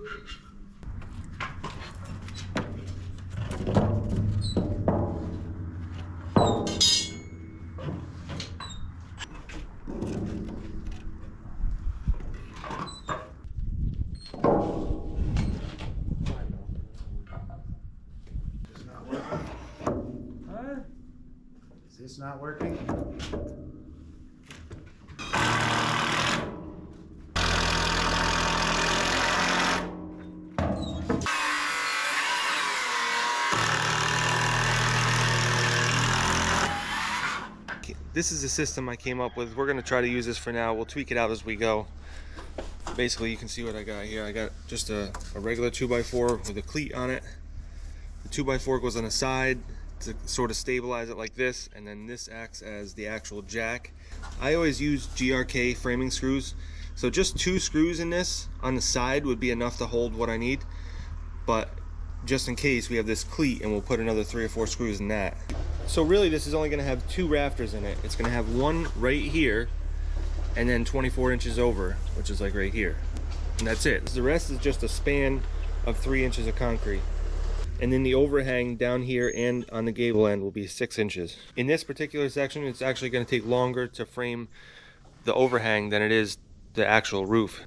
Is this not working? This is the system I came up with. We're going to try to use this for now. We'll tweak it out as we go. Basically, you can see what I got here. I got just a regular 2x4 with a cleat on it. The 2x4 goes on the side to sort of stabilize it like this, and then this acts as the actual jack. I always use GRK framing screws, so just 2 screws in this on the side would be enough to hold what I need, but just in case, we have this cleat and we'll put another 3 or 4 screws in that. So really this is only going to have 2 rafters in it. It's going to have one right here and then 24 inches over, which is like right here, and that's it. The rest is just a span of 3 inches of concrete. And then the overhang down here and on the gable end will be 6 inches. In this particular section, it's actually going to take longer to frame the overhang than it is the actual roof.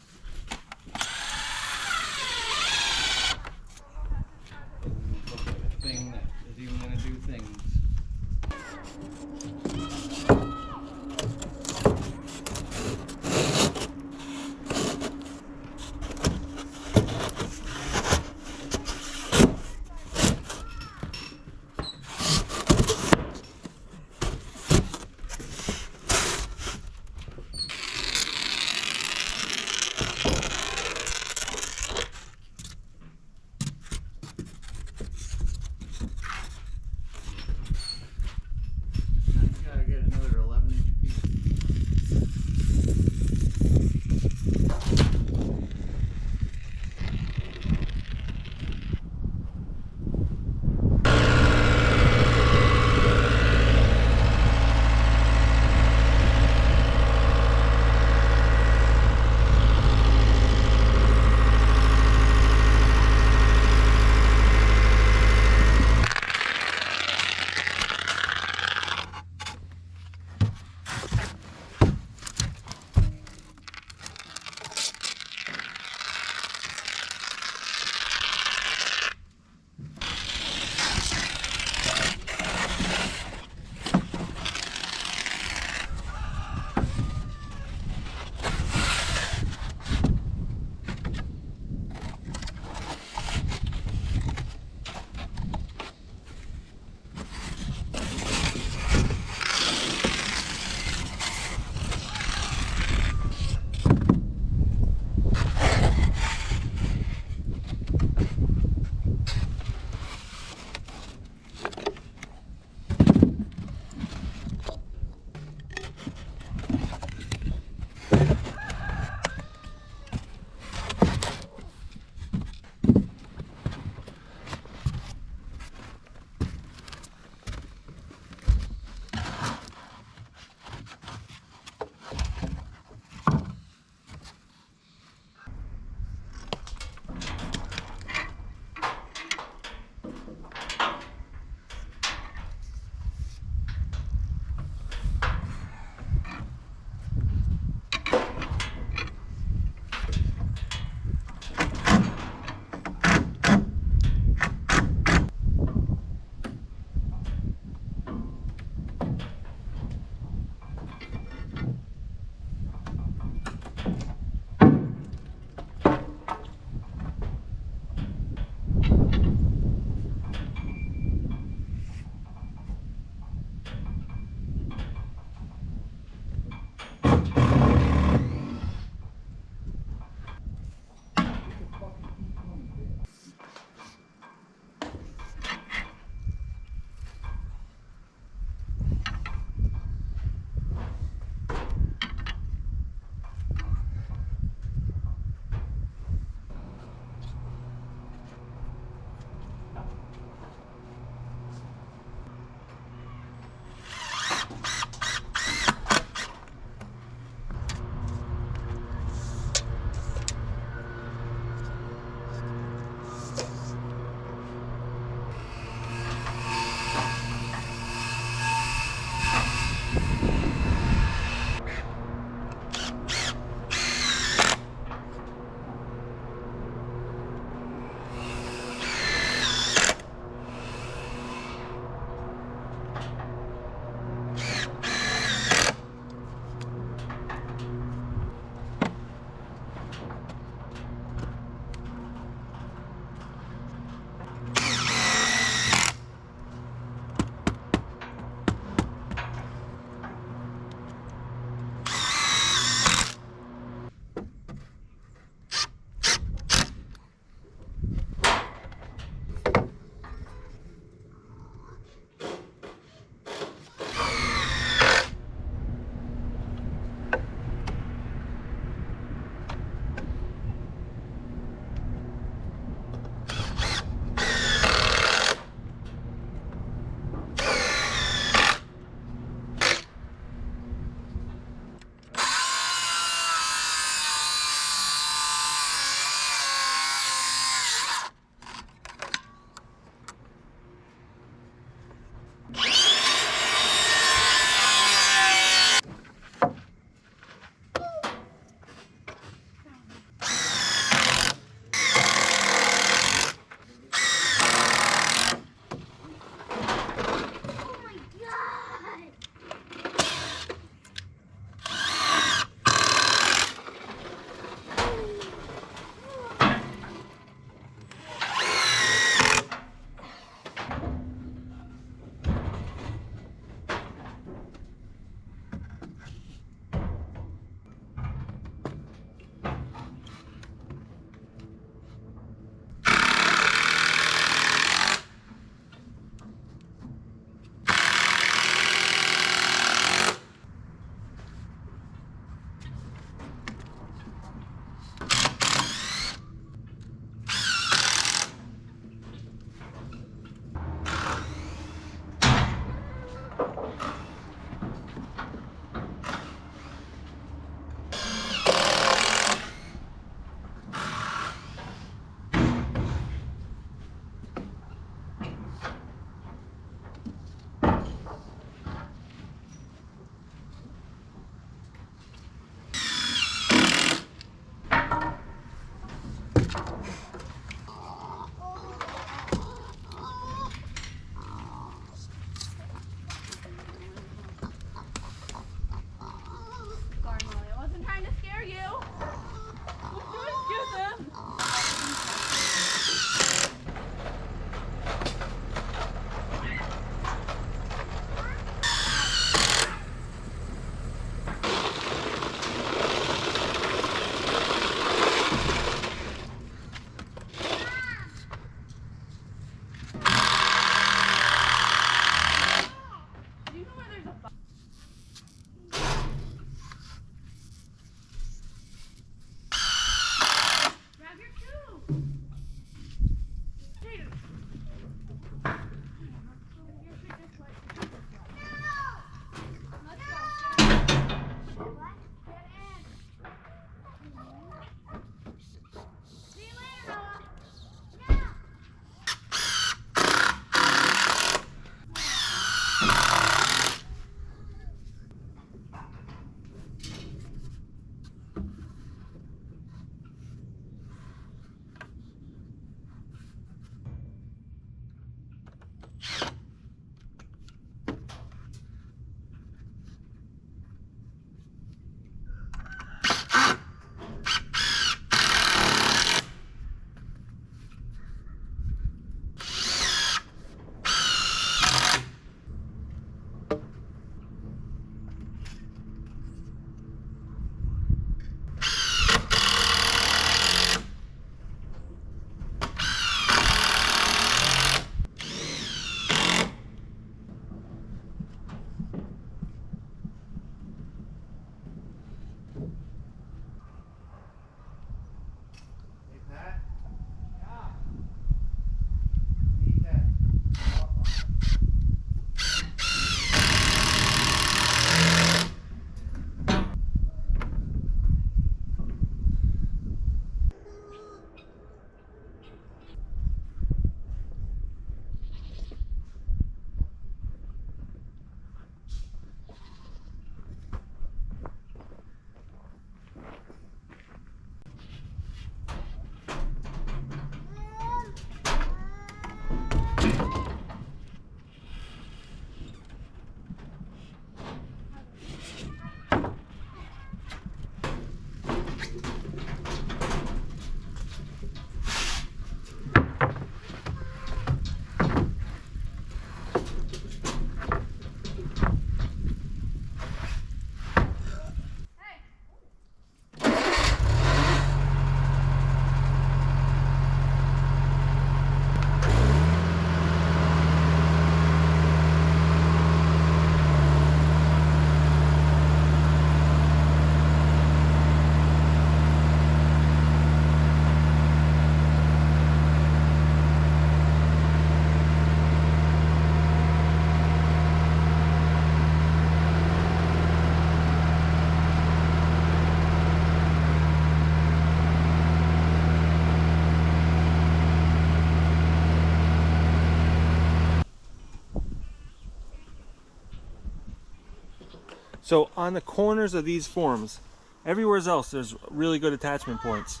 So on the corners of these forms, everywhere else there's really good attachment points.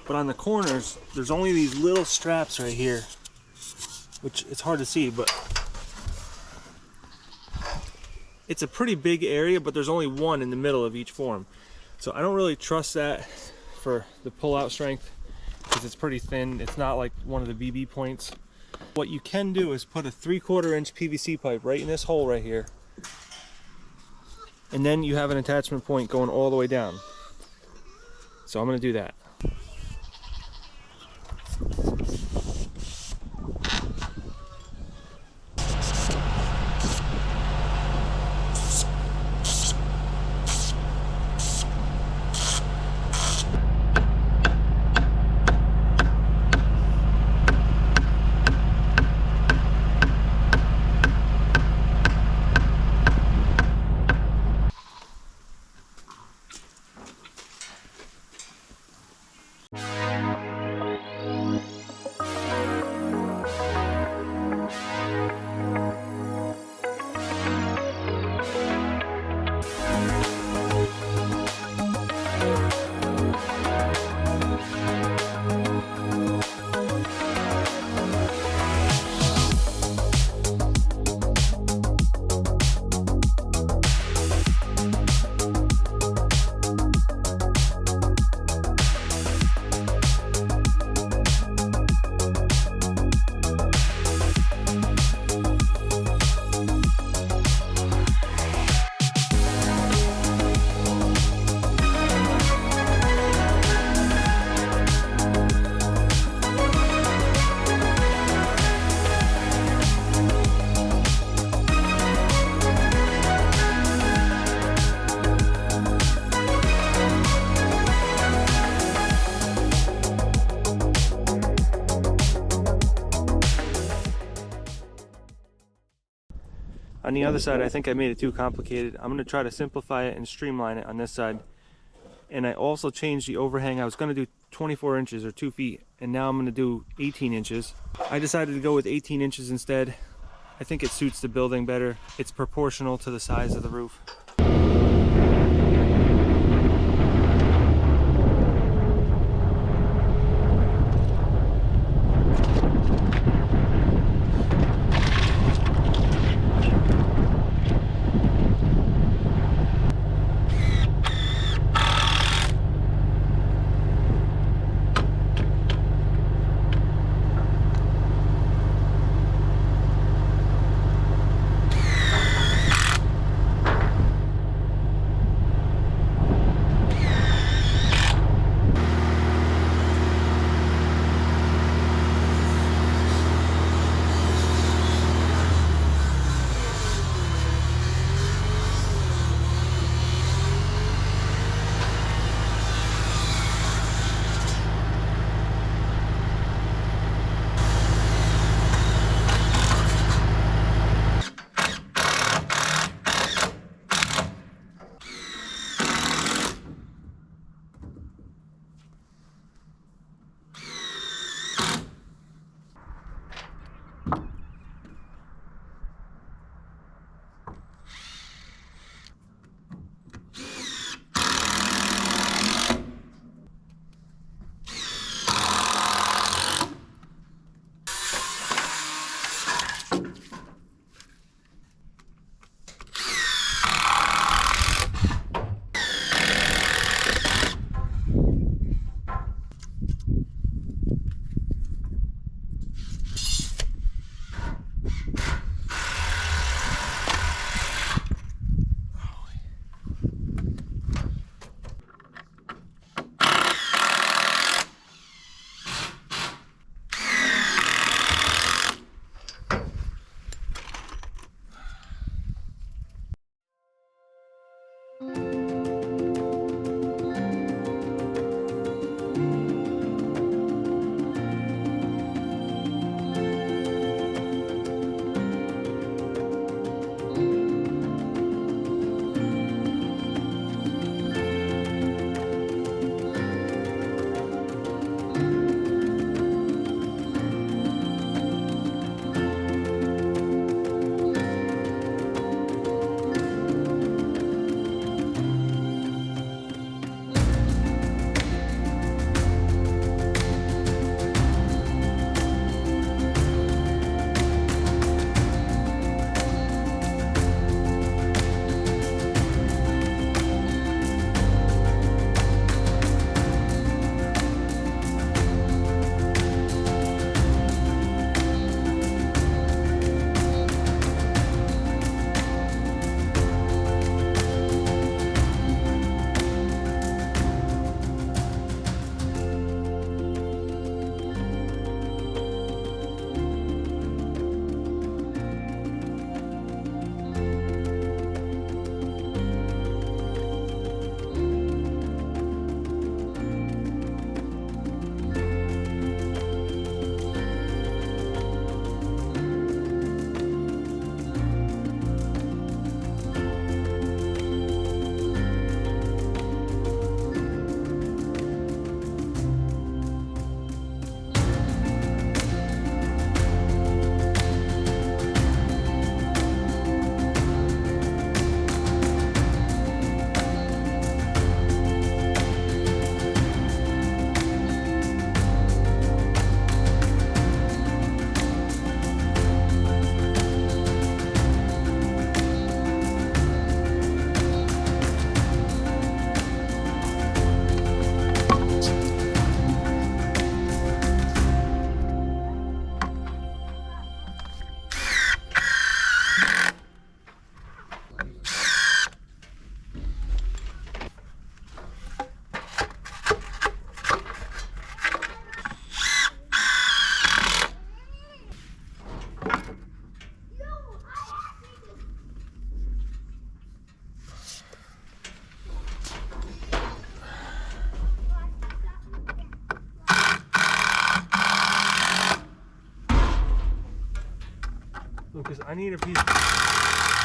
But on the corners, there's only these little straps right here, which it's hard to see, but it's a pretty big area, but there's only one in the middle of each form. So I don't really trust that for the pull-out strength because it's pretty thin. It's not like one of the BB points. What you can do is put a 3/4 inch PVC pipe right in this hole right here. And then you have an attachment point going all the way down. So I'm going to do that. On the other side, I think I made it too complicated. I'm going to try to simplify it and streamline it on this side. And I also changed the overhang. I was going to do 24 inches or 2 feet, and now I'm going to do 18 inches. I decided to go with 18 inches instead. I think it suits the building better. It's proportional to the size of the roof. Lucas, I need a piece.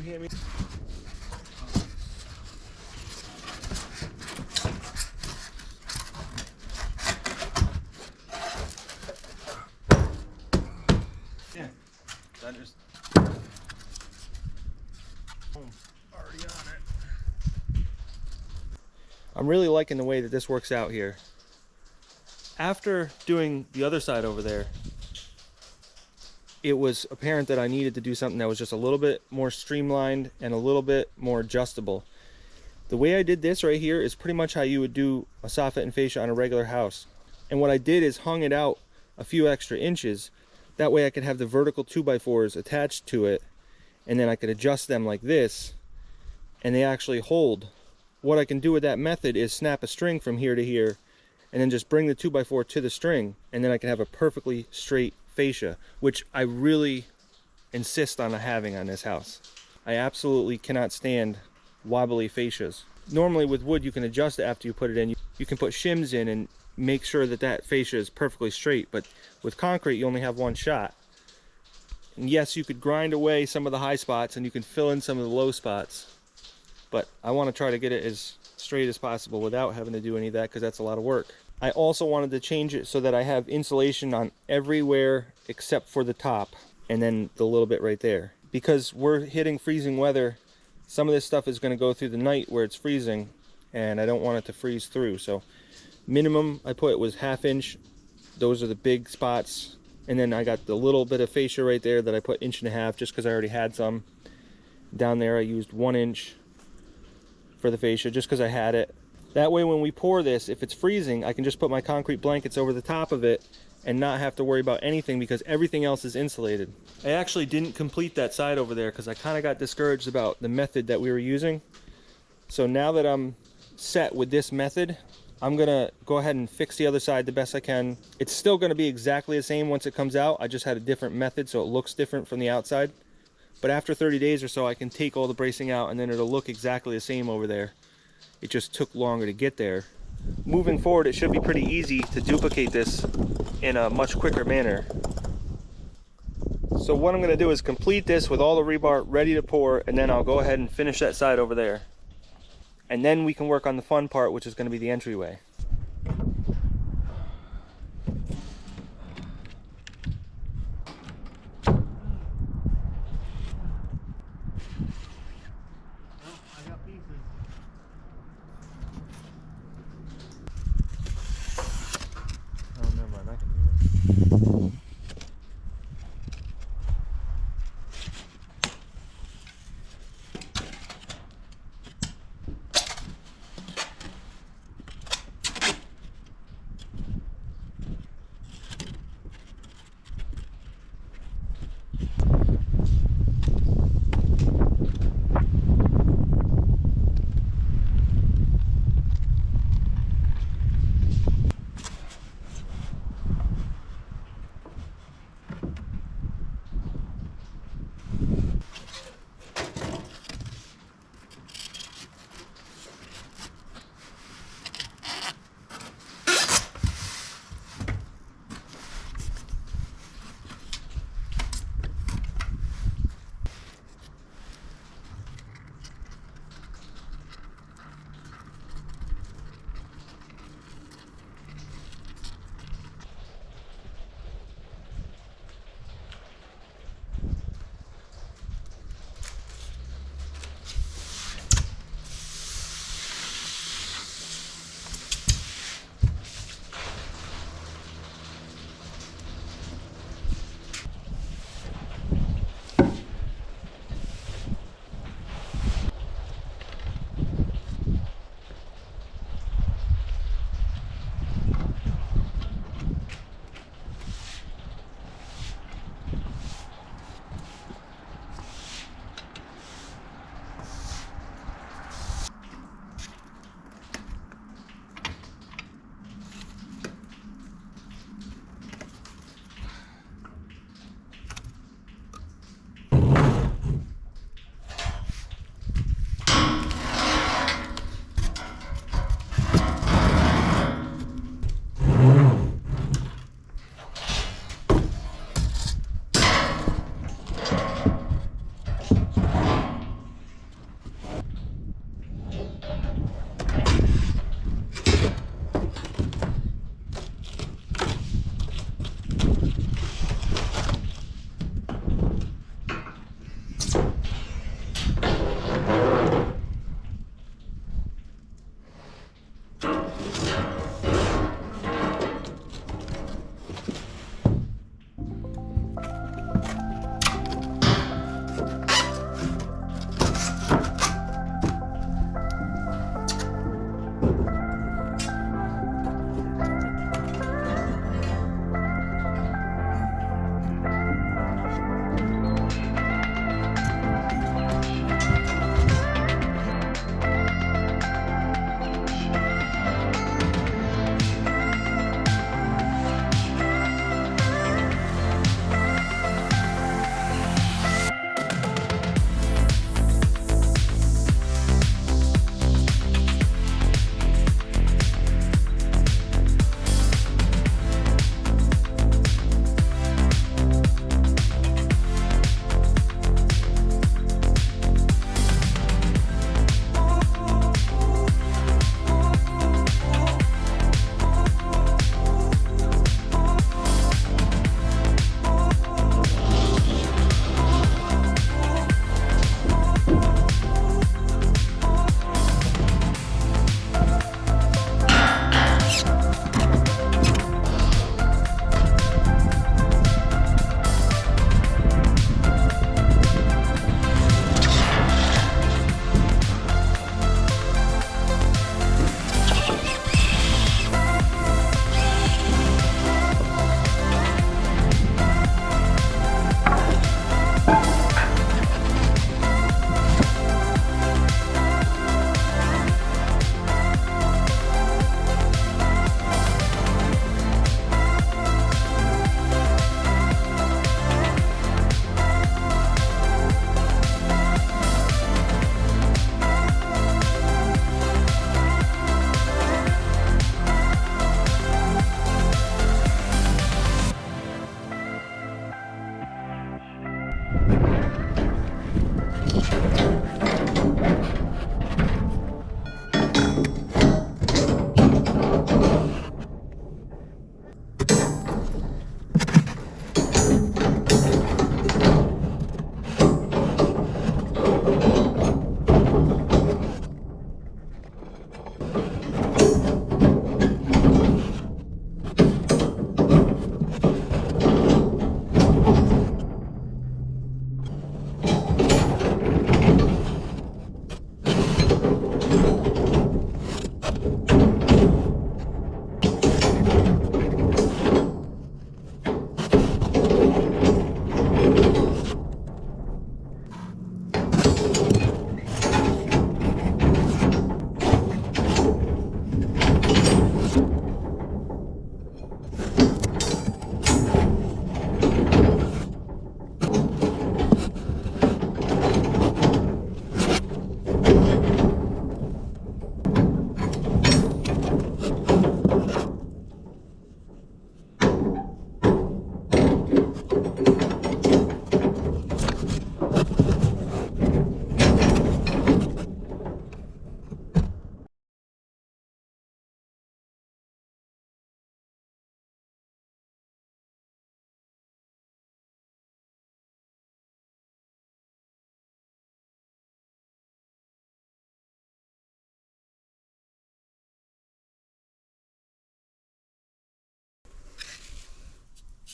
hear me? Yeah. That just already on it. I'm really liking the way that this works out here. After doing the other side over there, it was apparent that I needed to do something that was just a little bit more streamlined and a little bit more adjustable. The way I did this right here is pretty much how you would do a soffit and fascia on a regular house. And what I did is hung it out a few extra inches. That way I could have the vertical 2x4s attached to it, and then I could adjust them like this, and they actually hold. What I can do with that method is snap a string from here to here, and then just bring the 2x4 to the string, and then I can have a perfectly straight fascia, which I really insist on having on this house. I absolutely cannot stand wobbly fascias. Normally with wood you can adjust it after you put it in. You can put shims in and make sure that that fascia is perfectly straight, but with concrete you only have one shot. And yes, you could grind away some of the high spots and you can fill in some of the low spots, but I want to try to get it as straight as possible without having to do any of that, because that's a lot of work. I also wanted to change it so that I have insulation on everywhere except for the top, and then the little bit right there. Because we're hitting freezing weather, some of this stuff is going to go through the night where it's freezing, and I don't want it to freeze through. So minimum I put was 1/2 inch. Those are the big spots. And then I got the little bit of fascia right there that I put 1.5 inches just because I already had some. Down there I used 1 inch for the fascia just because I had it. That way when we pour this, if it's freezing, I can just put my concrete blankets over the top of it and not have to worry about anything because everything else is insulated. I actually didn't complete that side over there because I kind of got discouraged about the method that we were using. So now that I'm set with this method, I'm gonna go ahead and fix the other side the best I can. It's still gonna be exactly the same once it comes out. I just had a different method so it looks different from the outside. But after 30 days or so, I can take all the bracing out and then it'll look exactly the same over there. It just took longer to get there. Moving forward, it should be pretty easy to duplicate this in a much quicker manner. So what I'm gonna do is complete this with all the rebar ready to pour, and then I'll go ahead and finish that side over there. And then we can work on the fun part, which is gonna be the entryway.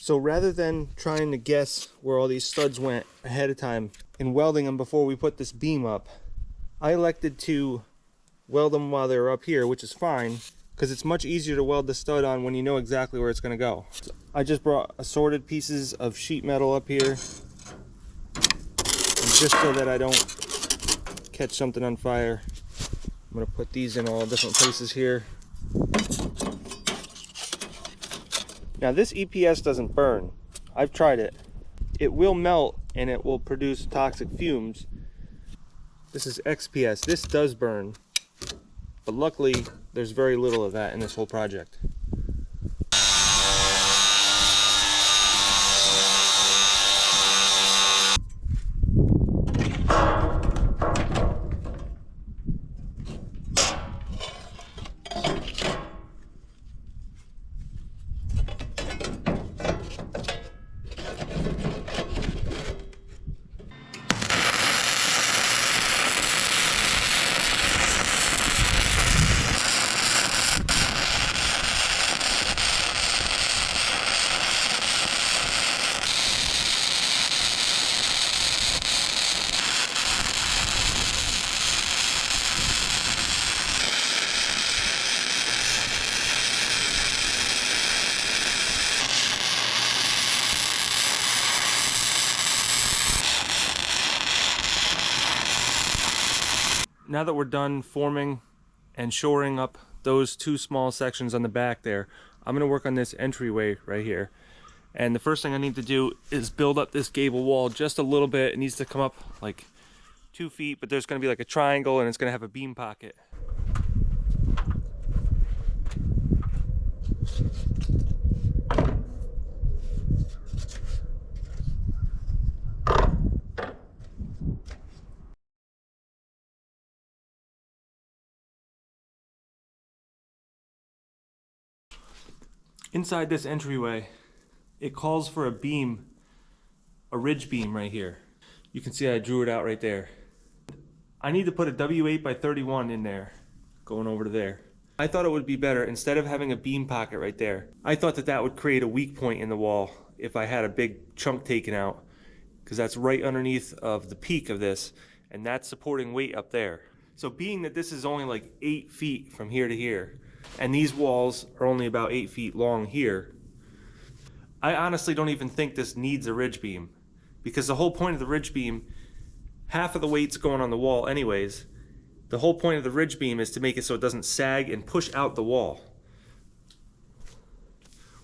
So rather than trying to guess where all these studs went ahead of time and welding them before we put this beam up, I elected to weld them while they were up here, which is fine because it's much easier to weld the stud on when you know exactly where it's going to go. So I just brought assorted pieces of sheet metal up here, and just so that I don't catch something on fire, I'm going to put these in all different places here. Now this EPS doesn't burn. I've tried it. It will melt and it will produce toxic fumes. This is XPS. This does burn, but luckily there's very little of that in this whole project. Now that we're done forming and shoring up those two small sections on the back there, I'm going to work on this entryway right here. And the first thing I need to do is build up this gable wall just a little bit. It needs to come up like 2 feet, but there's going to be like a triangle and it's going to have a beam pocket. Inside this entryway, it calls for a beam, a ridge beam right here. You can see I drew it out right there. I need to put a W8 by 31 in there, going over to there. I thought it would be better, instead of having a beam pocket right there, I thought that that would create a weak point in the wall if I had a big chunk taken out, because that's right underneath of the peak of this, and that's supporting weight up there. So being that this is only like 8 feet from here to here, and these walls are only about 8 feet long here, I honestly don't even think this needs a ridge beam, because the whole point of the ridge beam, half of the weight's going on the wall anyways. The whole point of the ridge beam is to make it so it doesn't sag and push out the wall.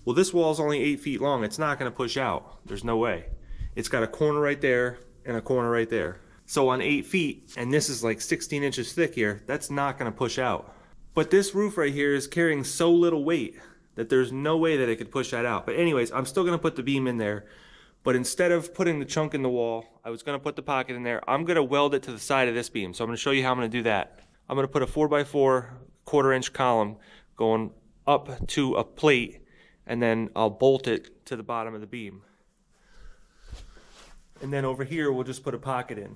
Well, this wall is only 8 feet long. It's not going to push out. There's no way. It's got a corner right there and a corner right there. So on 8 feet, and this is like 16 inches thick here, that's not going to push out. But this roof right here is carrying so little weight that there's no way that it could push that out. But anyways, I'm still going to put the beam in there. But instead of putting the chunk in the wall, I was going to put the pocket in there. I'm going to weld it to the side of this beam. So I'm going to show you how I'm going to do that. I'm going to put a 4x4 1/4-inch column going up to a plate, and then I'll bolt it to the bottom of the beam. And then over here, we'll just put a pocket in.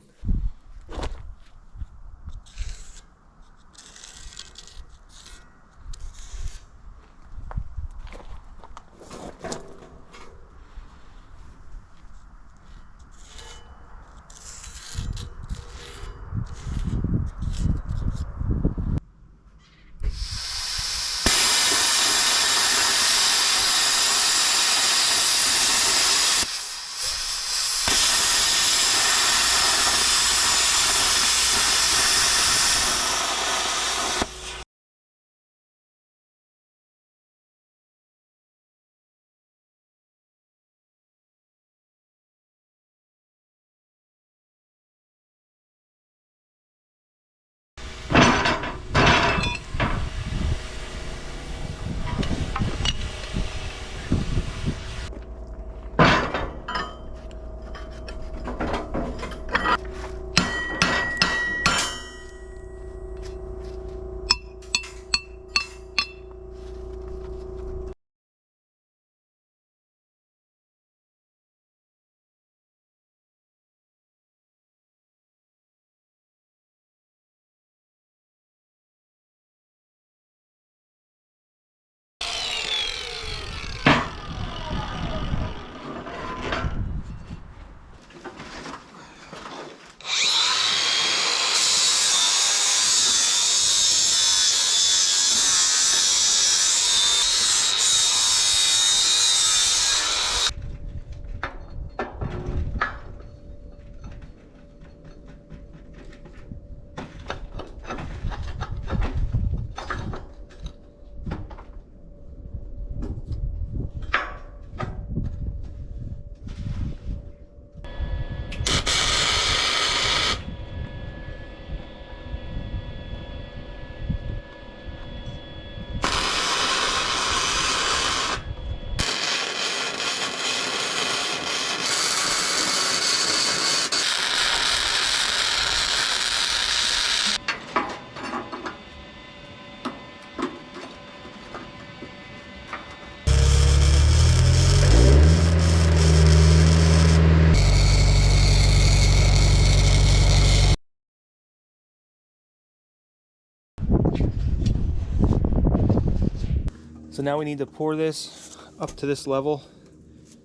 So now we need to pour this up to this level.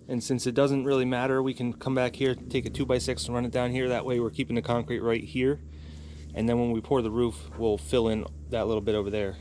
And since it doesn't really matter, we can come back here, take a 2x6 and run it down here. That way we're keeping the concrete right here. And then when we pour the roof, we'll fill in that little bit over there.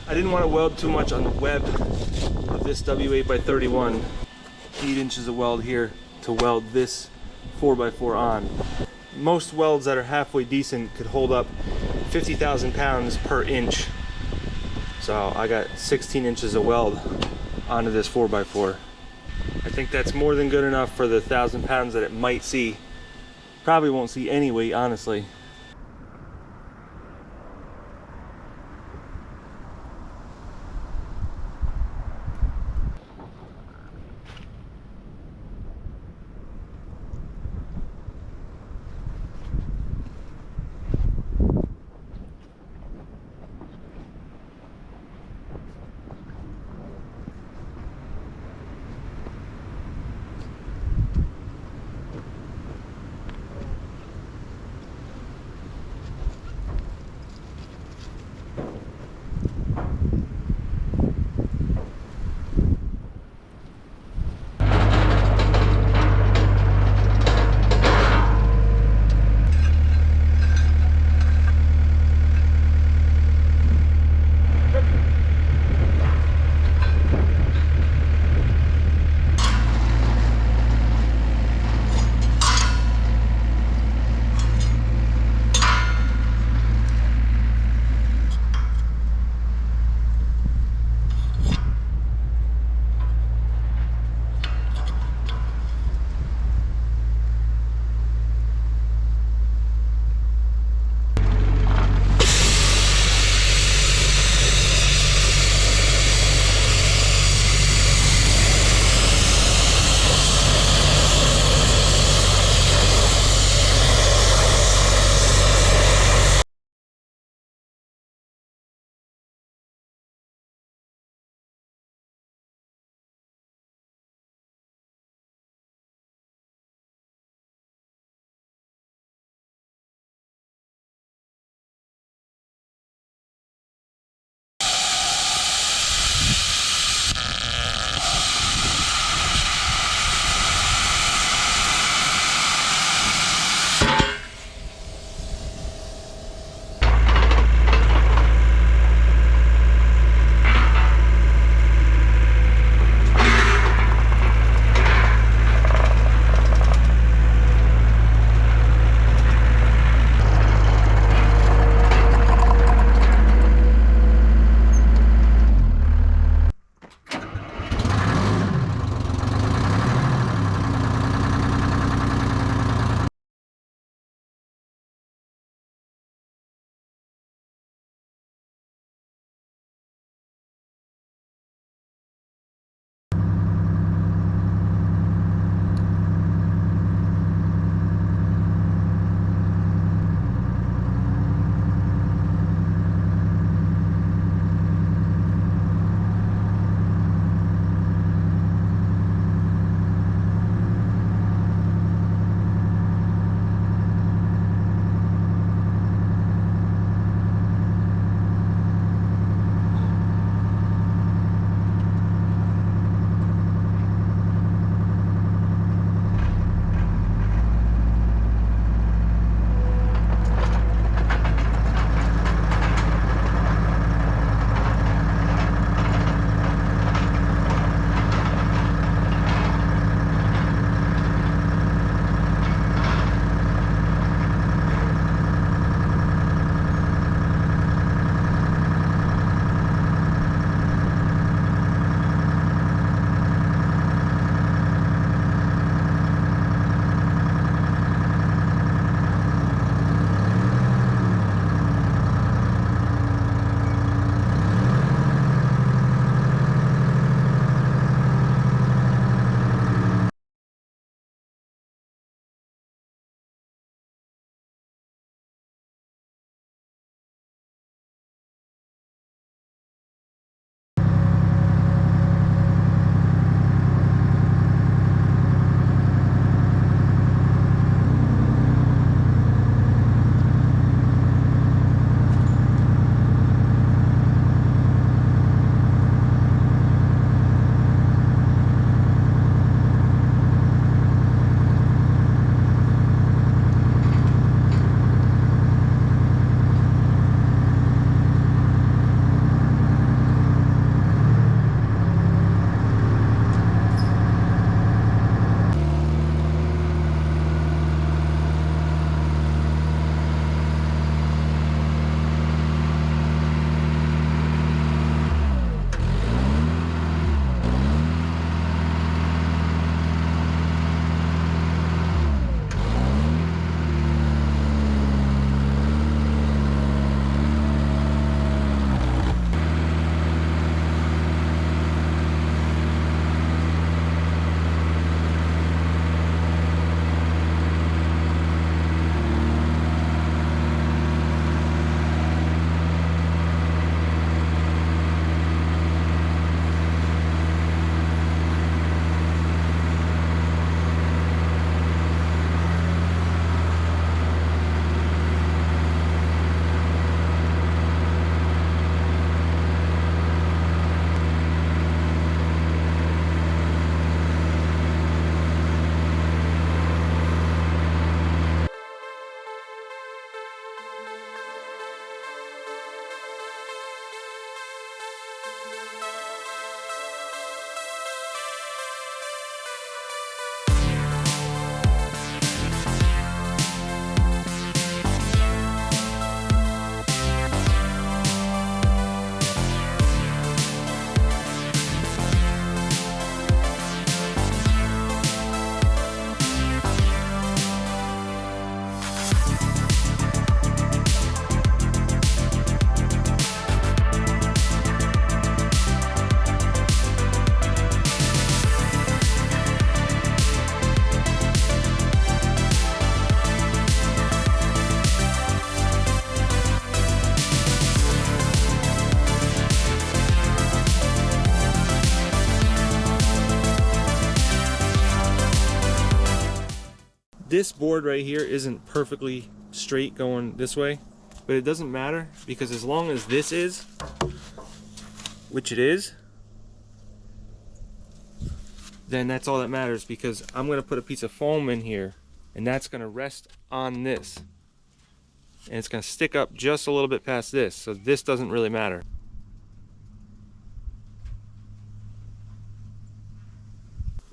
I didn't want to weld too much on the web of this W8x31. 8 inches of weld here to weld this 4x4 on. Most welds that are halfway decent could hold up 50,000 pounds per inch. So I got 16 inches of weld onto this 4x4. I think that's more than good enough for the 1,000 pounds that it might see. Probably won't see any weight, honestly. This board right here isn't perfectly straight going this way, but it doesn't matter because as long as this is, which it is, then that's all that matters, because I'm going to put a piece of foam in here and that's going to rest on this. And it's going to stick up just a little bit past this, so this doesn't really matter.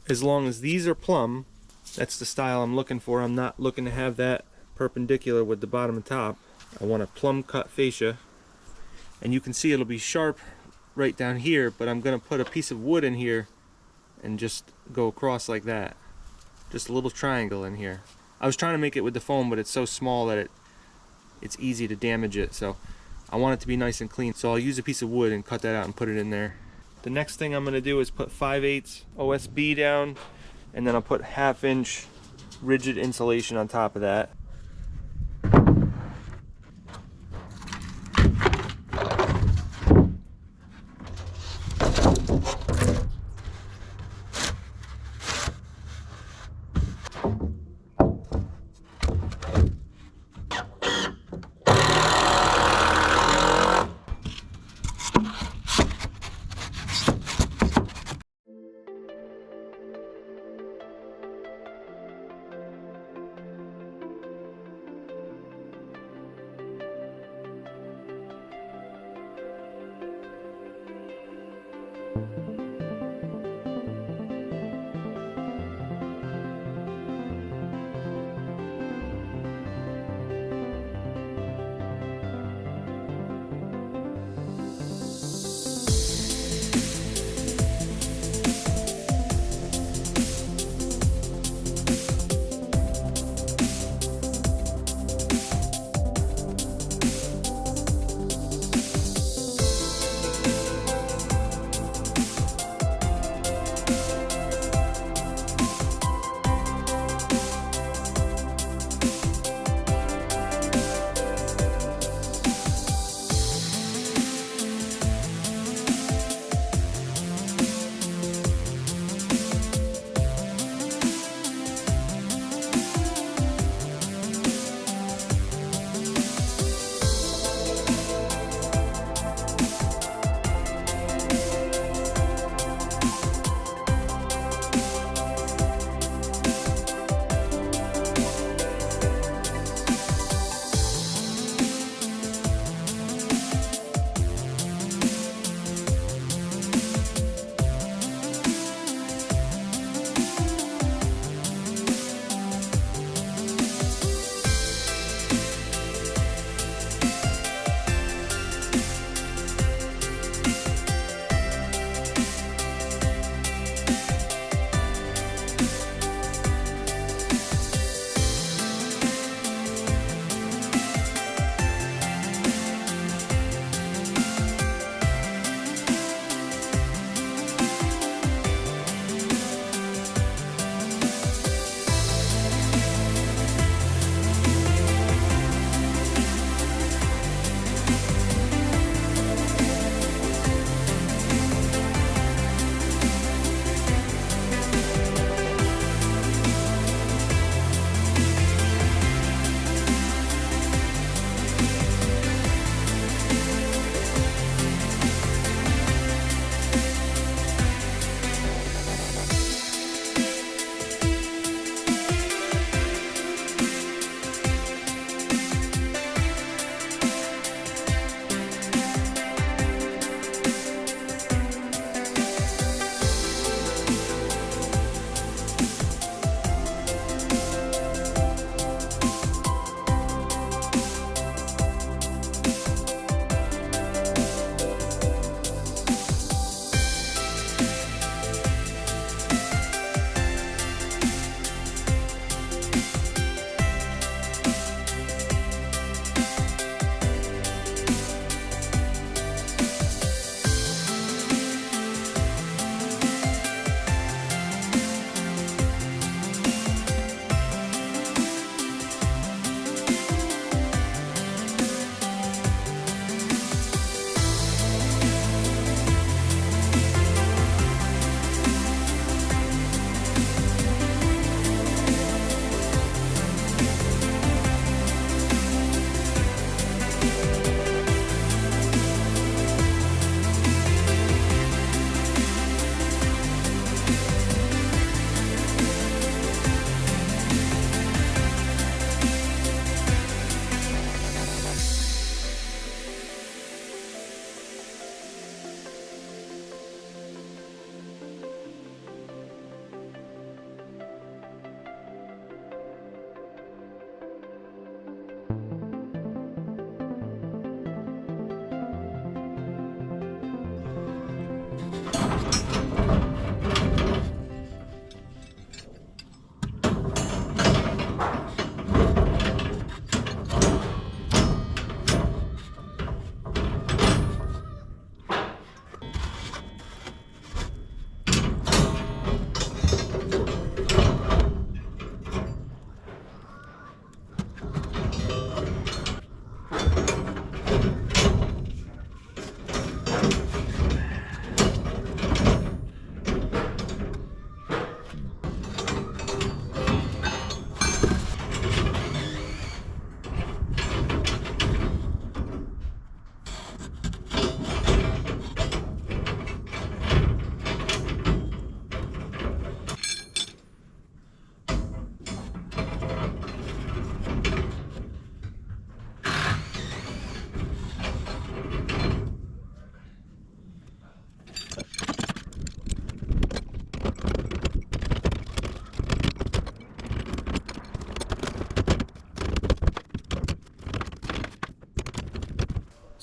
As long as these are plumb, that's the style I'm looking for. I'm not looking to have that perpendicular with the bottom and top. I want a plumb cut fascia. And you can see it'll be sharp right down here, but I'm going to put a piece of wood in here and just go across like that. Just a little triangle in here. I was trying to make it with the foam, but it's so small that it's easy to damage it. So I want it to be nice and clean. So I'll use a piece of wood and cut that out and put it in there. The next thing I'm going to do is put 5/8 OSB down, and then I'll put 1/2 inch rigid insulation on top of that.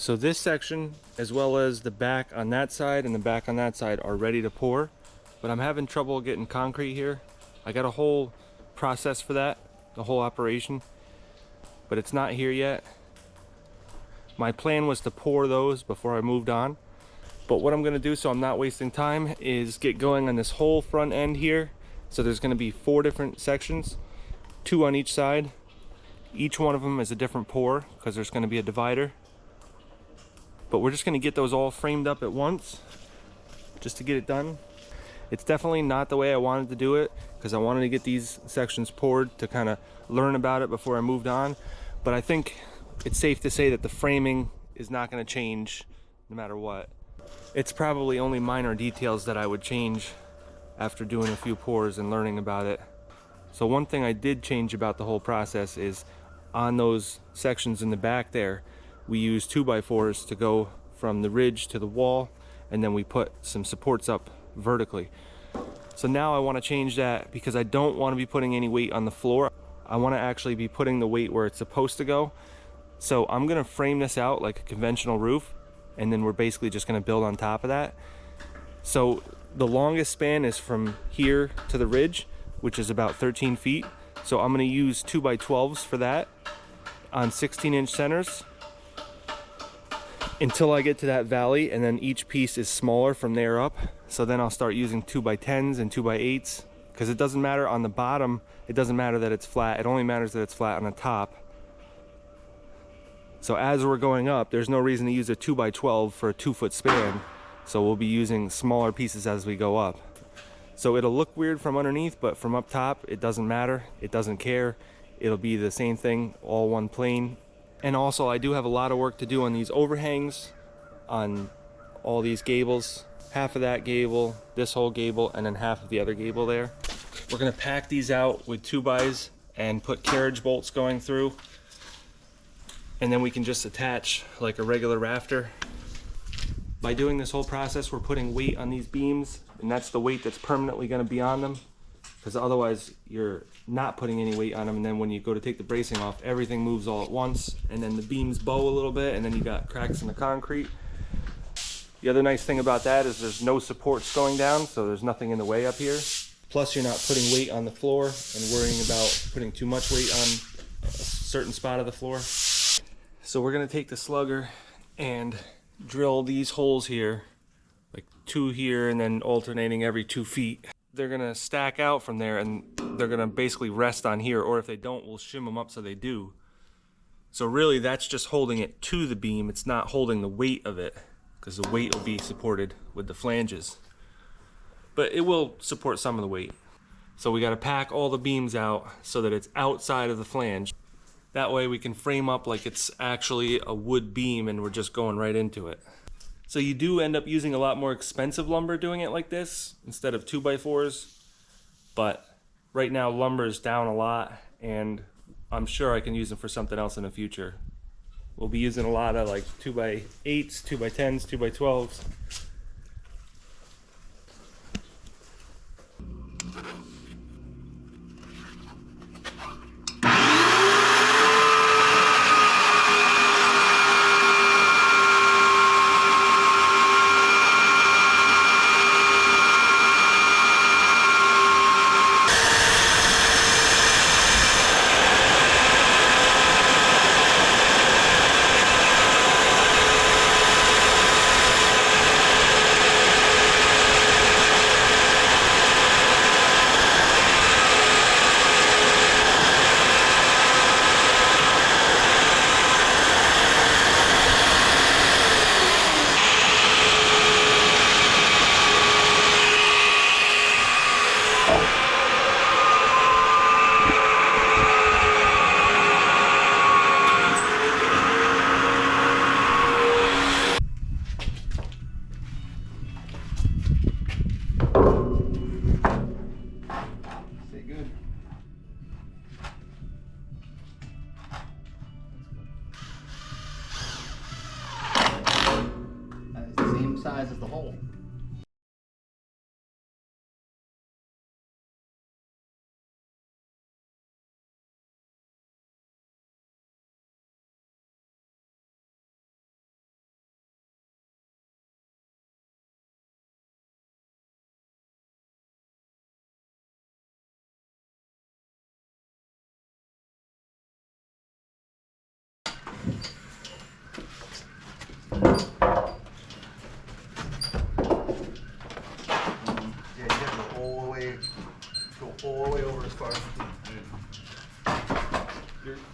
So this section, as well as the back on that side and the back on that side, are ready to pour, but I'm having trouble getting concrete here. I got a whole process for that, the whole operation, but it's not here yet. My plan was to pour those before I moved on, but what I'm gonna do so I'm not wasting time is get going on this whole front end here. So there's gonna be 4 different sections, 2 on each side. Each one of them is a different pour because there's gonna be a divider. But we're just gonna get those all framed up at once just to get it done. It's definitely not the way I wanted to do it because I wanted to get these sections poured to kind of learn about it before I moved on. But I think it's safe to say that the framing is not gonna change no matter what. It's probably only minor details that I would change after doing a few pours and learning about it. So one thing I did change about the whole process is on those sections in the back there, we use 2x4s to go from the ridge to the wall, and then we put some supports up vertically. So now I want to change that because I don't want to be putting any weight on the floor. I want to actually be putting the weight where it's supposed to go. So I'm going to frame this out like a conventional roof, and then we're basically just going to build on top of that. So the longest span is from here to the ridge, which is about 13 feet. So I'm going to use 2x12s for that on 16-inch centers until I get to that valley, and then each piece is smaller from there up. So then I'll start using 2x10s and 2x8s, because it doesn't matter on the bottom, it doesn't matter that it's flat, it only matters that it's flat on the top. So as we're going up, there's no reason to use a 2x12 for a 2-foot span, so we'll be using smaller pieces as we go up. So it'll look weird from underneath, but from up top, it doesn't matter, it doesn't care. It'll be the same thing, all one plane. And also I do have a lot of work to do on these overhangs, on all these gables. Half of that gable, this whole gable, and then half of the other gable there. We're gonna pack these out with 2x and put carriage bolts going through. And then we can just attach like a regular rafter. By doing this whole process, we're putting weight on these beams, and that's the weight that's permanently gonna be on them. Because otherwise you're not putting any weight on them, and then when you go to take the bracing off, everything moves all at once, and then the beams bow a little bit, and then you got cracks in the concrete. The other nice thing about that is there's no supports going down, so there's nothing in the way up here. Plus you're not putting weight on the floor and worrying about putting too much weight on a certain spot of the floor. So we're gonna take the slugger and drill these holes here, like 2 here and then alternating every 2 feet. They're gonna stack out from there, and they're gonna basically rest on here, or if they don't, we'll shim them up so they do. So really that's just holding it to the beam, it's not holding the weight of it, because the weight will be supported with the flanges. But it will support some of the weight. So we gotta pack all the beams out so that it's outside of the flange. That way we can frame up like it's actually a wood beam and we're just going right into it. So you do end up using a lot more expensive lumber doing it like this instead of 2x4s, but right now lumber is down a lot, and I'm sure I can use them for something else in the future. We'll be using a lot of like 2x8s, 2x10s, 2x12s. Size as the hole.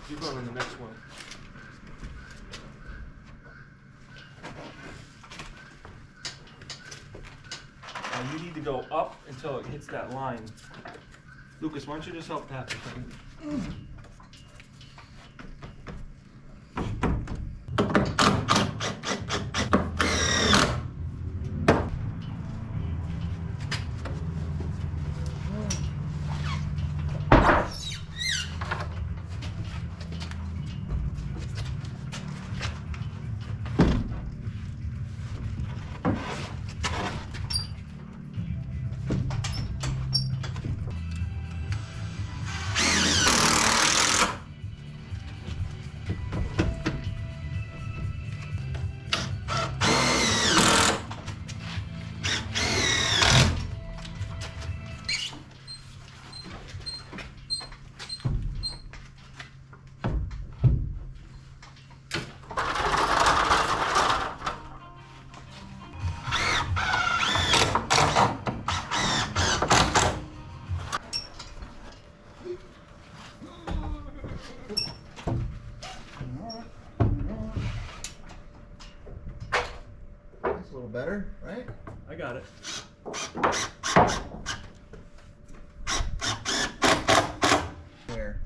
You're going on the next one. Now you need to go up until it hits that line. Lucas, why don't you just help tap it? That's a little better, right? I got it. Where?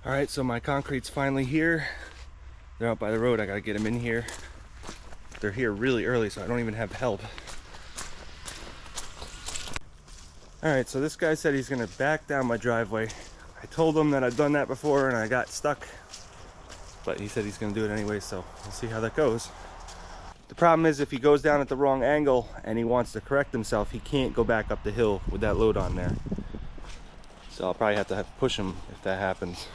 Alright, so my concrete's finally here. They're out by the road. I gotta get them in here. They're here really early, so I don't even have help. Alright, so this guy said he's gonna back down my driveway. I told him that I'd done that before and I got stuck. But he said he's gonna do it anyway, so we'll see how that goes. The problem is if he goes down at the wrong angle and he wants to correct himself, he can't go back up the hill with that load on there. So I'll probably have to push him if that happens.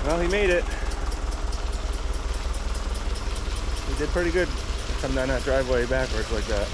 Well, he made it. pretty good. Come down that driveway backwards like that.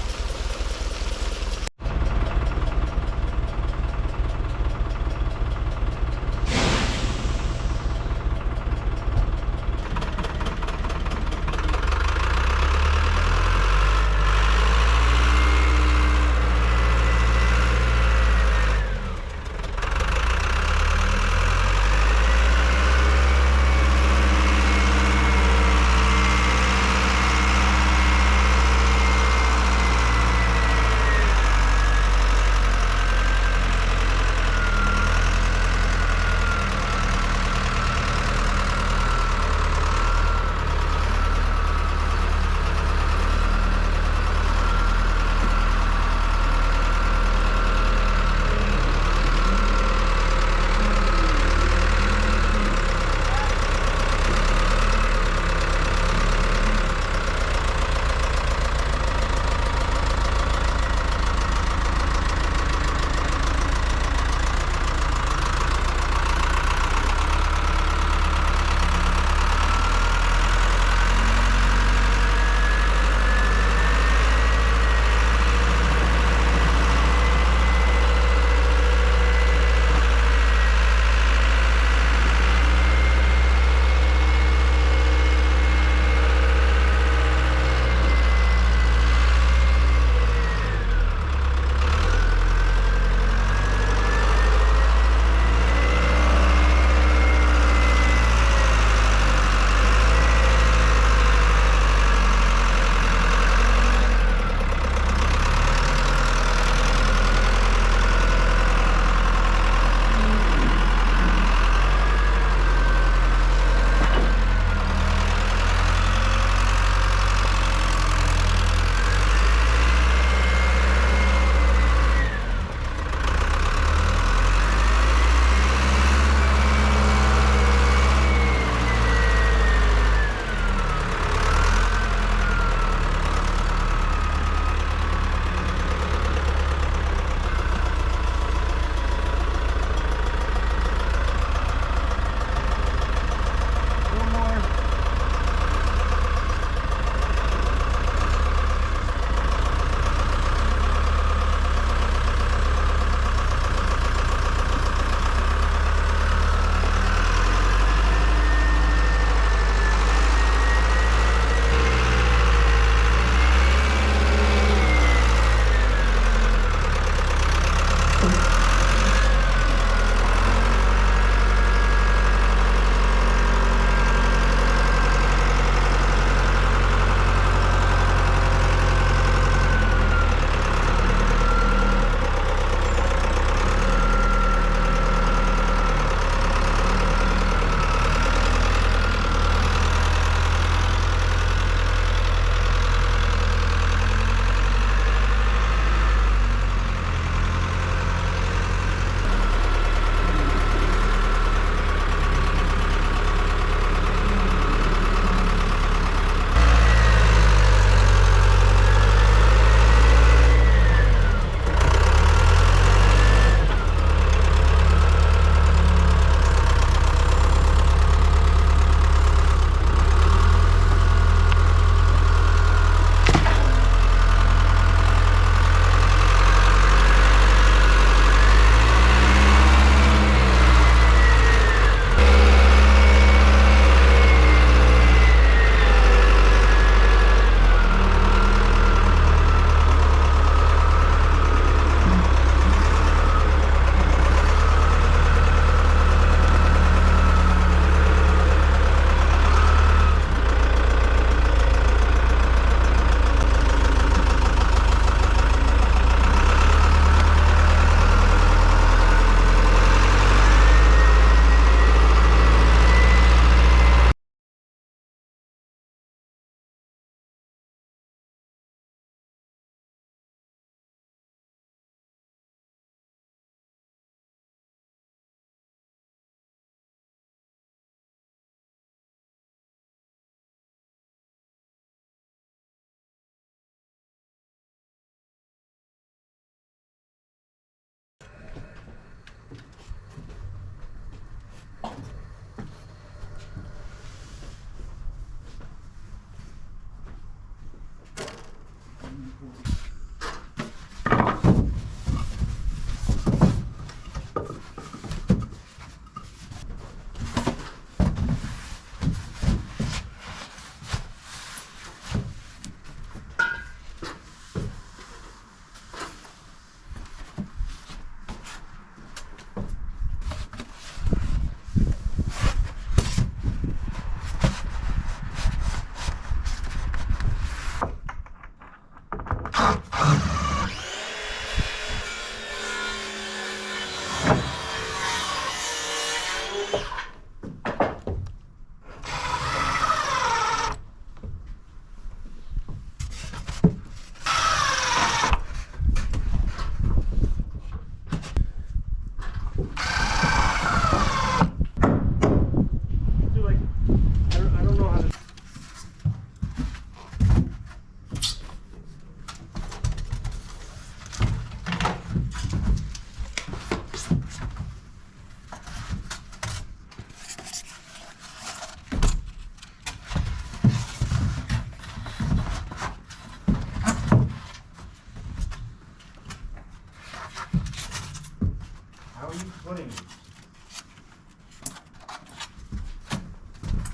footing.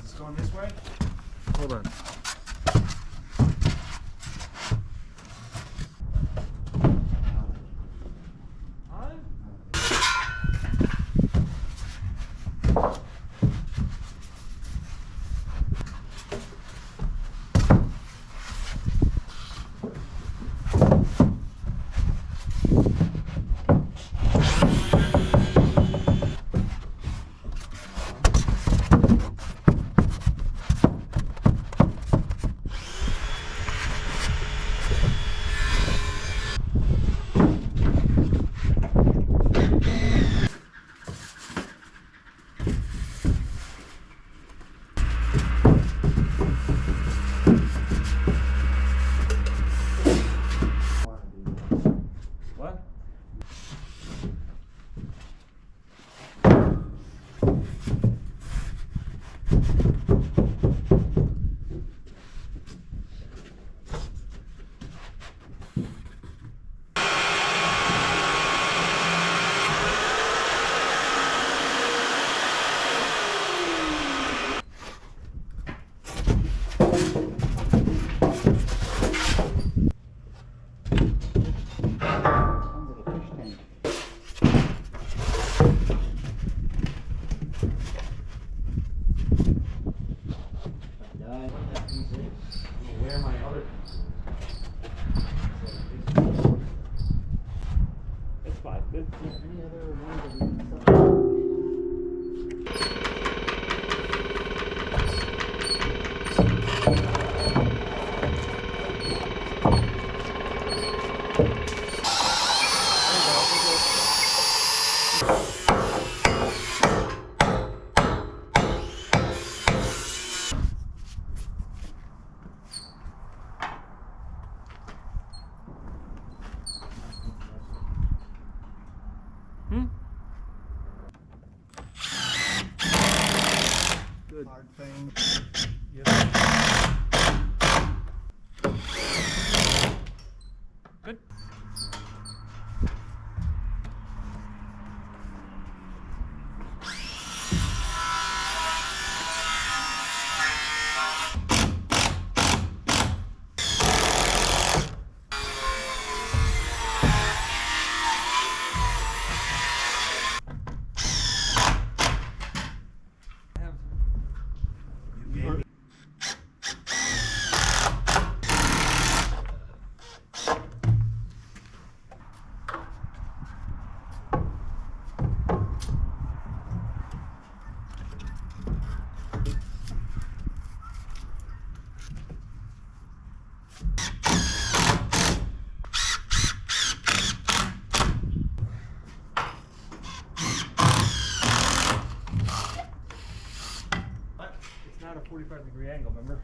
It's going this way? Hold on. Good. Hard thing. Yep. Good. Not a 45-degree angle, remember?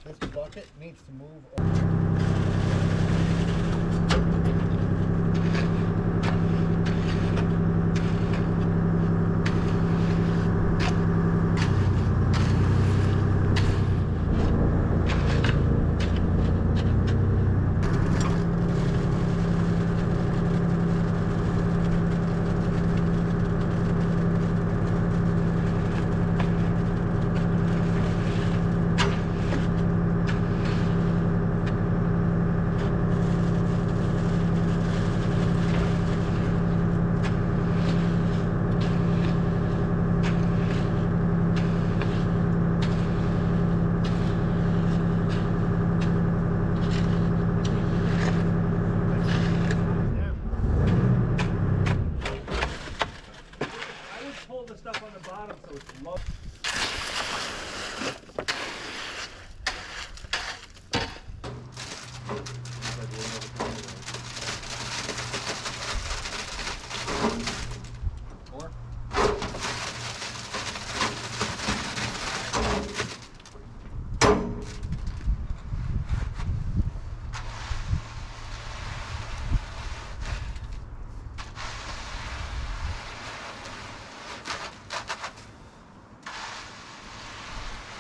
This bucket needs to move.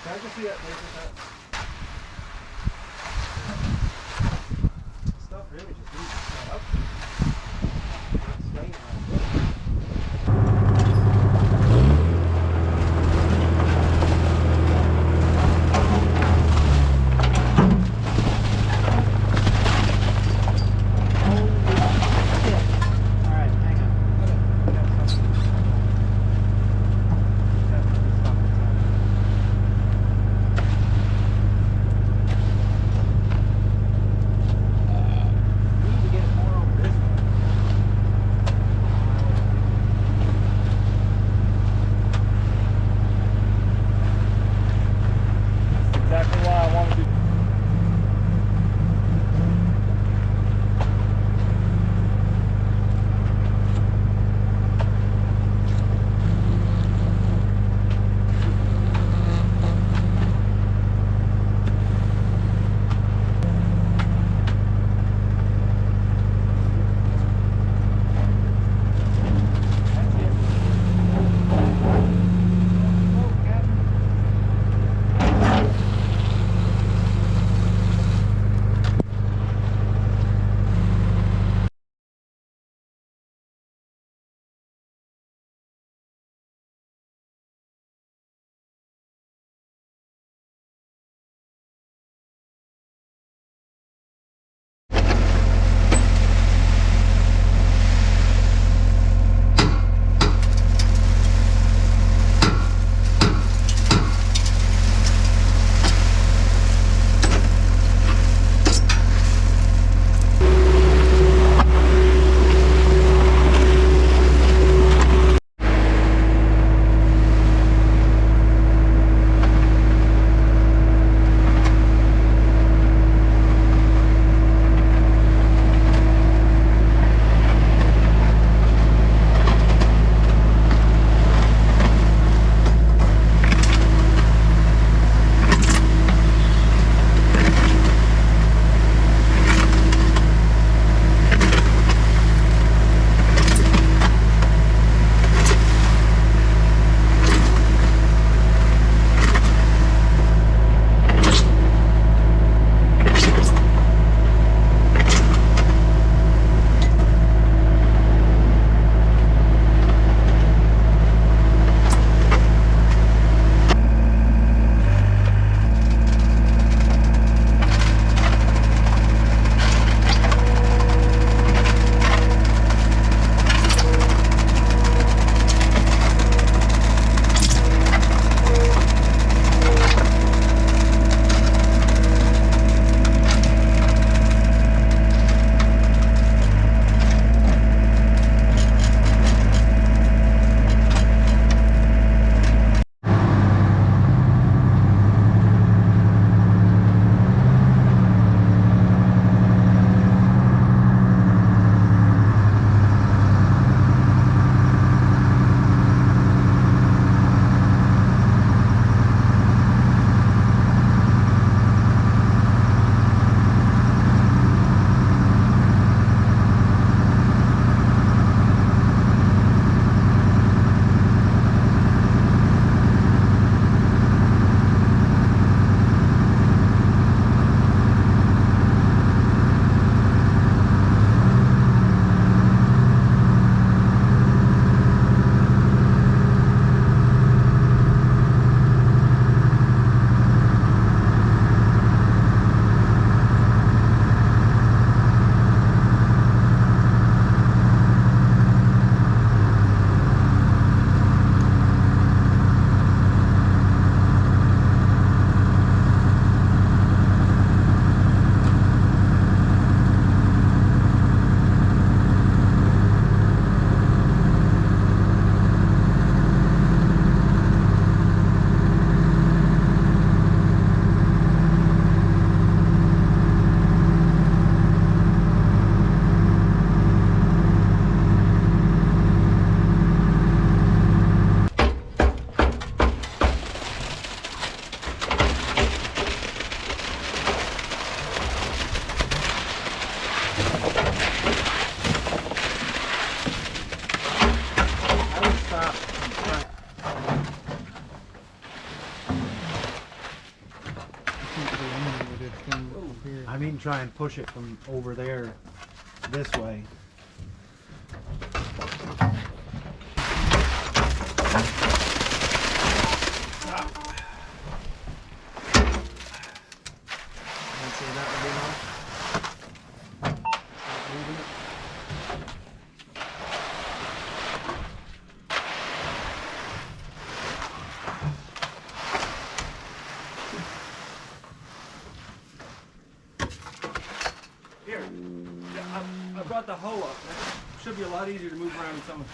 Can I just see that stuff really just needs to set up. try and push it from over there this way. Here, I brought the hoe up. That should be a lot easier to move around with someone.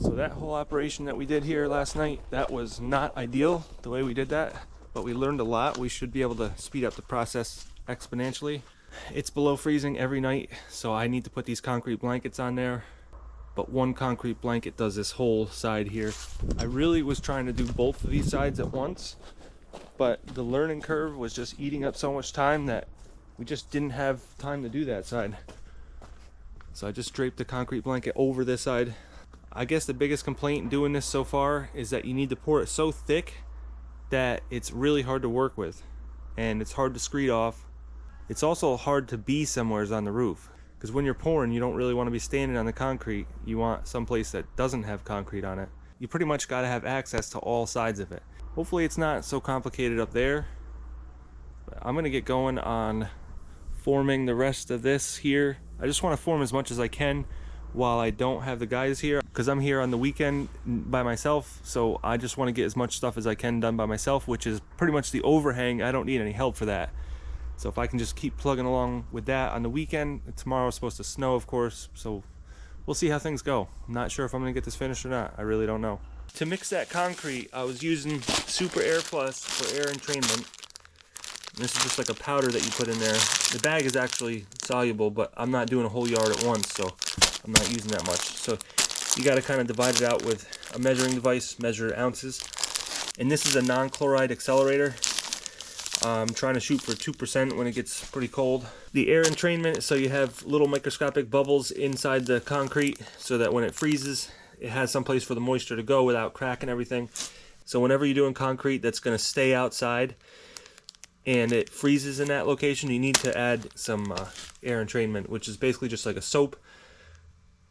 So that whole operation that we did here last night, that was not ideal the way we did that, but we learned a lot. We should be able to speed up the process exponentially. It's below freezing every night, so I need to put these concrete blankets on there, but one concrete blanket does this whole side here. I really was trying to do both of these sides at once, but the learning curve was just eating up so much time that we just didn't have time to do that side. So I just draped the concrete blanket over this side. I guess the biggest complaint in doing this so far is that you need to pour it so thick that it's really hard to work with, and it's hard to screed off. It's also hard to be somewheres on the roof, because when you're pouring, you don't really want to be standing on the concrete. You want someplace that doesn't have concrete on it. You pretty much got to have access to all sides of it. Hopefully it's not so complicated up there. But I'm gonna get going on forming the rest of this here. I just want to form as much as I can while I don't have the guys here, because I'm here on the weekend by myself, so I just want to get as much stuff as I can done by myself, which is pretty much the overhang. I don't need any help for that. So if I can just keep plugging along with that on the weekend. Tomorrow is supposed to snow, of course, so we'll see how things go. I'm not sure if I'm gonna get this finished or not. I really don't know. To mix that concrete, I was using Super Air Plus for air entrainment. This is just like a powder that you put in there. The bag is actually soluble, but I'm not doing a whole yard at once, so I'm not using that much. So you got to kind of divide it out with a measuring device, measure ounces. And this is a non-chloride accelerator. I'm trying to shoot for 2% when it gets pretty cold. The air entrainment, so you have little microscopic bubbles inside the concrete so that when it freezes, it has some place for the moisture to go without cracking everything. So whenever you're doing concrete that's going to stay outside and it freezes in that location, you need to add some air entrainment, which is basically just like a soap.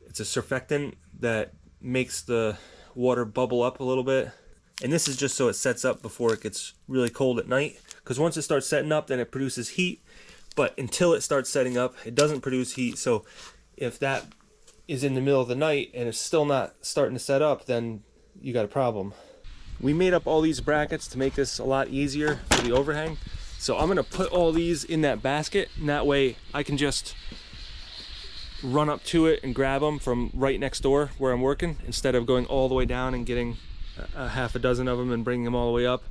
It's a surfactant that makes the water bubble up a little bit. And this is just so it sets up before it gets really cold at night. Because once it starts setting up, then it produces heat. But until it starts setting up, it doesn't produce heat. So if that is in the middle of the night and it's still not starting to set up, then you got a problem. We made up all these brackets to make this a lot easier for the overhang. So I'm going to put all these in that basket, and that way I can just run up to it and grab them from right next door where I'm working, instead of going all the way down and getting a half a dozen of them and bringing them all the way up.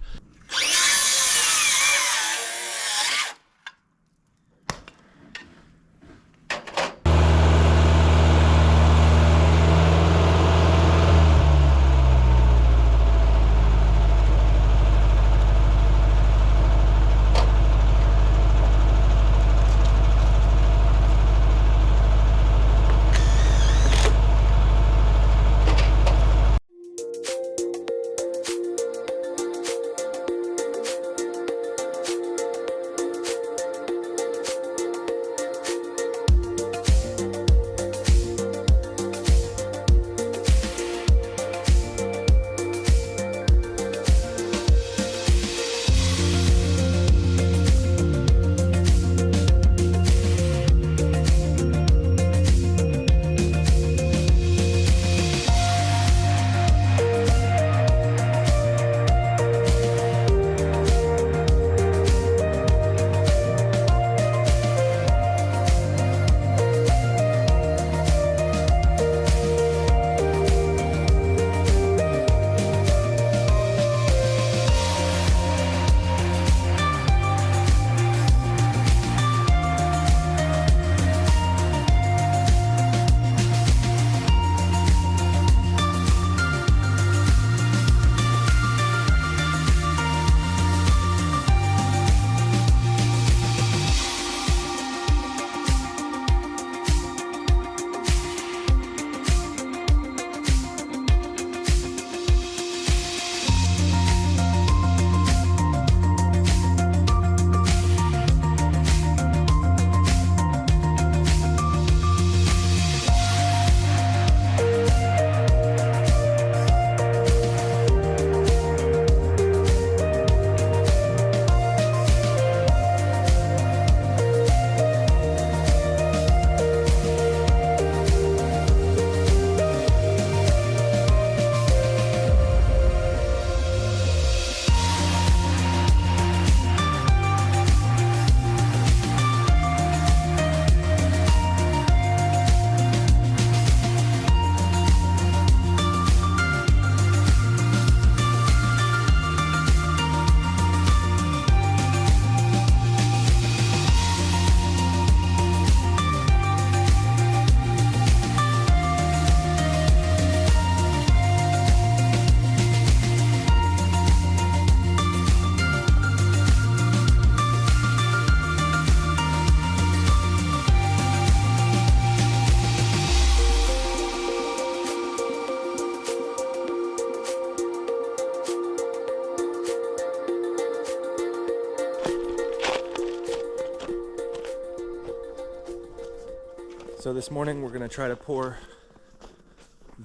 So this morning we're gonna try to pour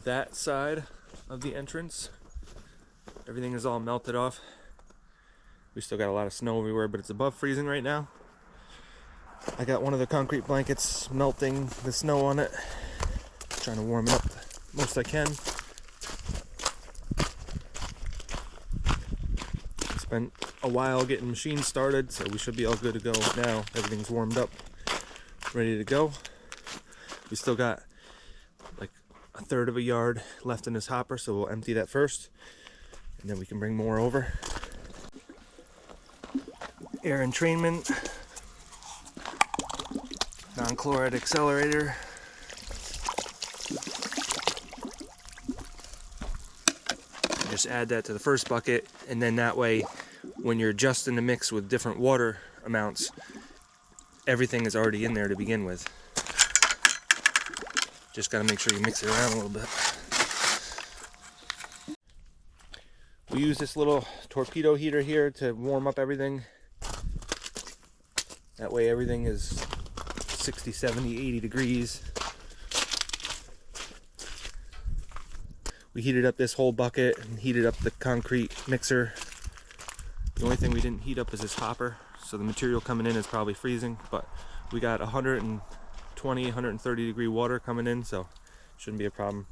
that side of the entrance. Everything is all melted off. We still got a lot of snow everywhere, but it's above freezing right now. I got one of the concrete blankets melting the snow on it. Trying to warm it up most I can. Spent a while getting machines started, so we should be all good to go now. Everything's warmed up, ready to go. We still got like a third of a yard left in this hopper, so we'll empty that first, and then we can bring more over. Air entrainment, non-chloride accelerator. Just add that to the first bucket, and then that way when you're adjusting the mix with different water amounts, everything is already in there to begin with. Just got to make sure you mix it around a little bit. We use this little torpedo heater here to warm up everything. That way everything is 60, 70, 80 degrees. We heated up this whole bucket and heated up the concrete mixer. The only thing we didn't heat up is this hopper, so the material coming in is probably freezing, but we got 120, 130 degree water coming in, so shouldn't be a problem.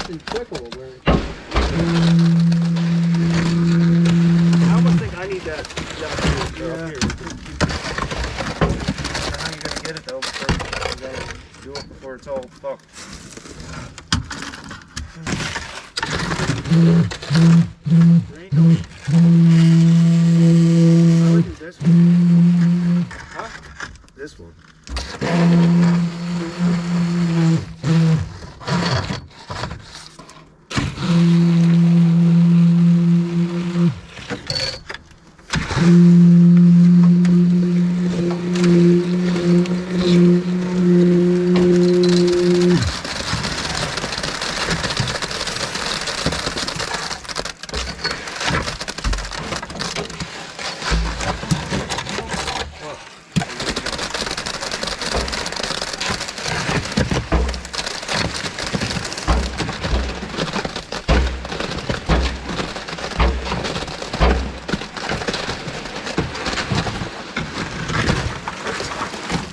something trickle where it... I almost think I need that down here. Yeah. Up here. How you gonna get it though? Before you gotta do it before it's all fucked. There ain't no... I would do this one. Huh? This one.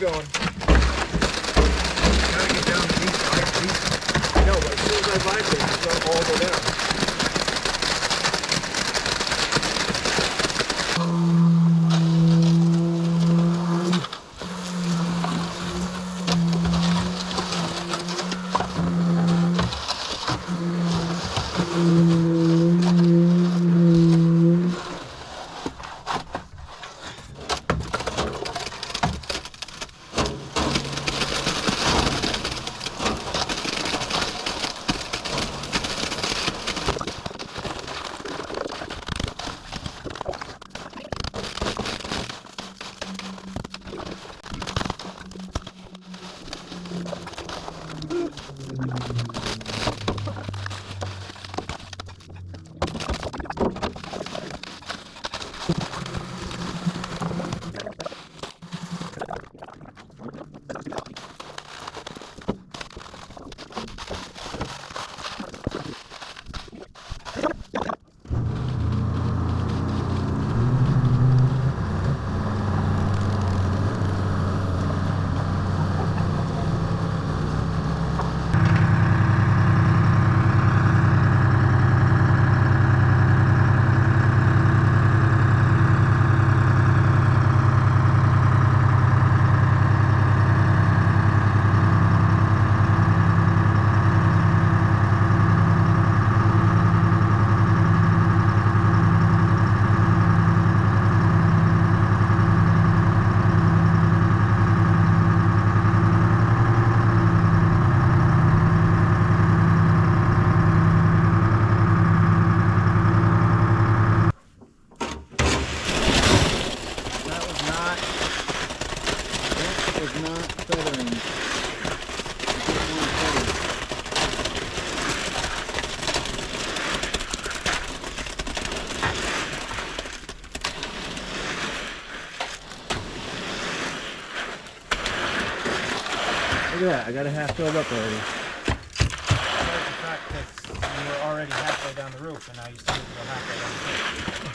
Going. Gotta get down to these. No, but as soon as I vibrate, it's gonna all go down. Look at that, I got a half filled up already. Besides the fact that you were already halfway down the roof and now you still need to go halfway down the roof.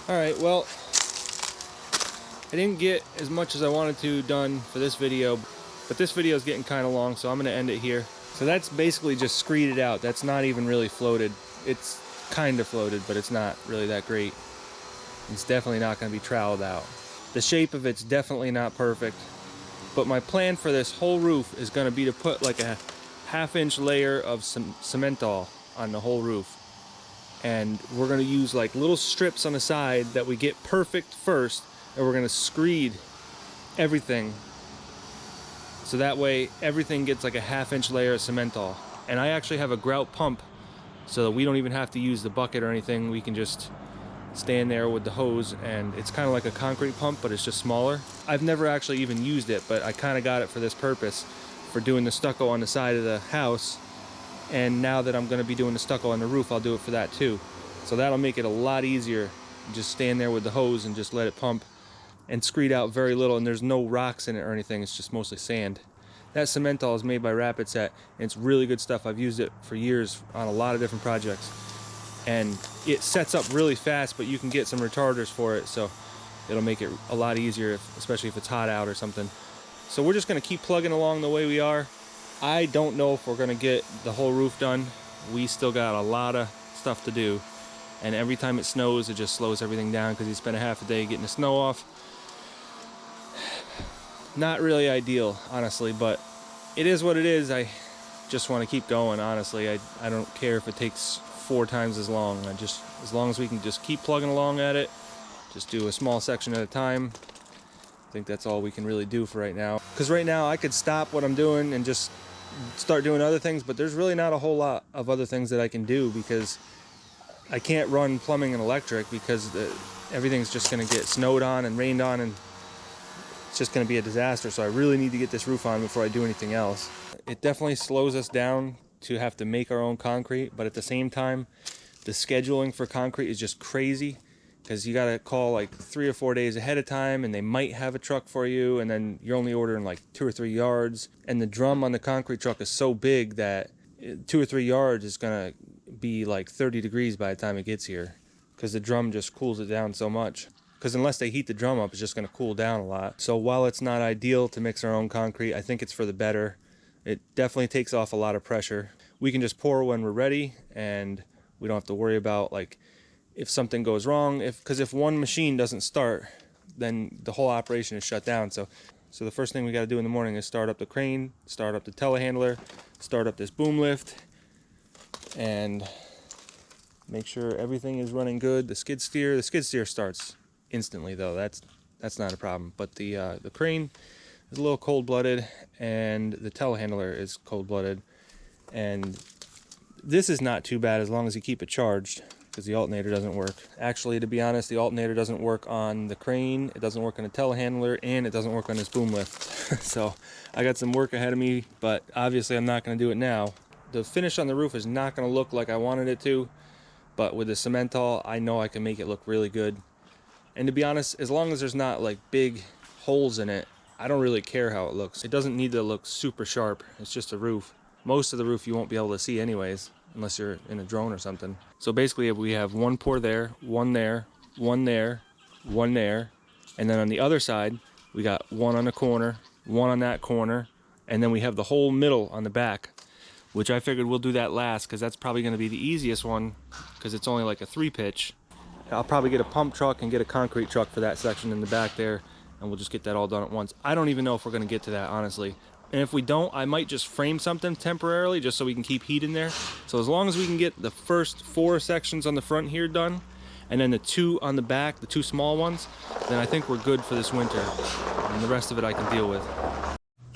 Alright, well, I didn't get as much as I wanted to done for this video, but this video is getting kind of long, so I'm going to end it here. So that's basically just screeded out. That's not even really floated. It's kind of floated, but it's not really that great. It's definitely not going to be troweled out. The shape of it's definitely not perfect, but my plan for this whole roof is going to be to put like a half-inch layer of some cementol on the whole roof. And we're going to use like little strips on the side that we get perfect first, and we're going to screed everything so that way everything gets like a half-inch layer of cementol. And I actually have a grout pump so that we don't even have to use the bucket or anything. We can just stand there with the hose, and it's kind of like a concrete pump, but it's just smaller. I've never actually even used it, but I kind of got it for this purpose, for doing the stucco on the side of the house. And now that I'm going to be doing the stucco on the roof, I'll do it for that too. So that'll make it a lot easier. Just stand there with the hose and just let it pump and screed out very little, and there's no rocks in it or anything. It's just mostly sand. That cementol is made by Rapid Set, and it's really good stuff. I've used it for years on a lot of different projects, and it sets up really fast, but you can get some retarders for it, so it'll make it a lot easier, especially if it's hot out or something. So we're just going to keep plugging along the way we are. I don't know if we're going to get the whole roof done. We still got a lot of stuff to do, and every time it snows, it just slows everything down because you spend a half a day getting the snow off. Not really ideal, honestly, but it is what it is. I just want to keep going, honestly. I don't care if it takes 4 times as long. As long as we can just keep plugging along at it, just do a small section at a time. I think that's all we can really do for right now. Because right now I could stop what I'm doing and just start doing other things, but there's really not a whole lot of other things that I can do because I can't run plumbing and electric because everything's just going to get snowed on and rained on, and it's just going to be a disaster. So I really need to get this roof on before I do anything else. It definitely slows us down to have to make our own concrete, but at the same time, the scheduling for concrete is just crazy because you got to call like 3 or 4 days ahead of time, and they might have a truck for you, and then you're only ordering like 2 or 3 yards, and the drum on the concrete truck is so big that 2 or 3 yards is going to be like 30 degrees by the time it gets here because the drum just cools it down so much. Because unless they heat the drum up, it's just going to cool down a lot. So while it's not ideal to mix our own concrete, I think it's for the better. It definitely takes off a lot of pressure. We can just pour when we're ready, and we don't have to worry about like if something goes wrong. Because if one machine doesn't start, then the whole operation is shut down. So the first thing we got to do in the morning is start up the crane, start up the telehandler, start up this boom lift, and make sure everything is running good. The skid steer starts instantly though. That's not a problem. But the crane is a little cold-blooded, and the telehandler is cold-blooded, and this is not too bad as long as you keep it charged because the alternator doesn't work. Actually, to be honest, the alternator doesn't work on the crane, it doesn't work on the telehandler, and it doesn't work on this boom lift. So I got some work ahead of me, but obviously I'm not going to do it now. The finish on the roof is not going to look like I wanted it to, but with the cementol, I know I can make it look really good. And to be honest, as long as there's not like big holes in it, I don't really care how it looks. It doesn't need to look super sharp. It's just a roof. Most of the roof you won't be able to see anyways, unless you're in a drone or something. So basically we have one pour there, one there, one there, one there, and then on the other side, we got one on the corner, one on that corner, and then we have the whole middle on the back, which I figured we'll do that last because that's probably going to be the easiest one because it's only like a 3-pitch. I'll probably get a pump truck and get a concrete truck for that section in the back there, and we'll just get that all done at once. I don't even know if we're going to get to that, honestly. And if we don't, I might just frame something temporarily just so we can keep heat in there. So as long as we can get the first 4 sections on the front here done, and then the 2 on the back, the 2 small ones, then I think we're good for this winter. And the rest of it I can deal with.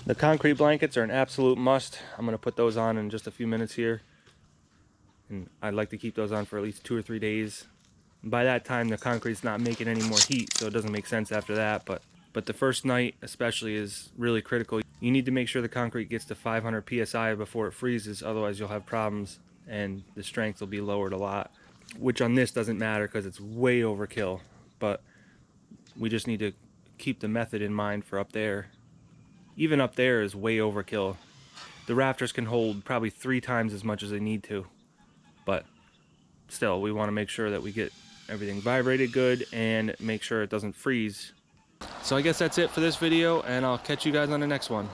The concrete blankets are an absolute must. I'm going to put those on in just a few minutes here. And I'd like to keep those on for at least 2 or 3 days. By that time, the concrete's not making any more heat, so it doesn't make sense after that. But the first night especially is really critical. You need to make sure the concrete gets to 500 psi before it freezes, otherwise you'll have problems and the strength will be lowered a lot. Which on this doesn't matter because it's way overkill, but we just need to keep the method in mind for up there. Even up there is way overkill. The rafters can hold probably 3 times as much as they need to, but still we want to make sure that we get everything vibrated good, and make sure it doesn't freeze. So I guess that's it for this video, and I'll catch you guys on the next one.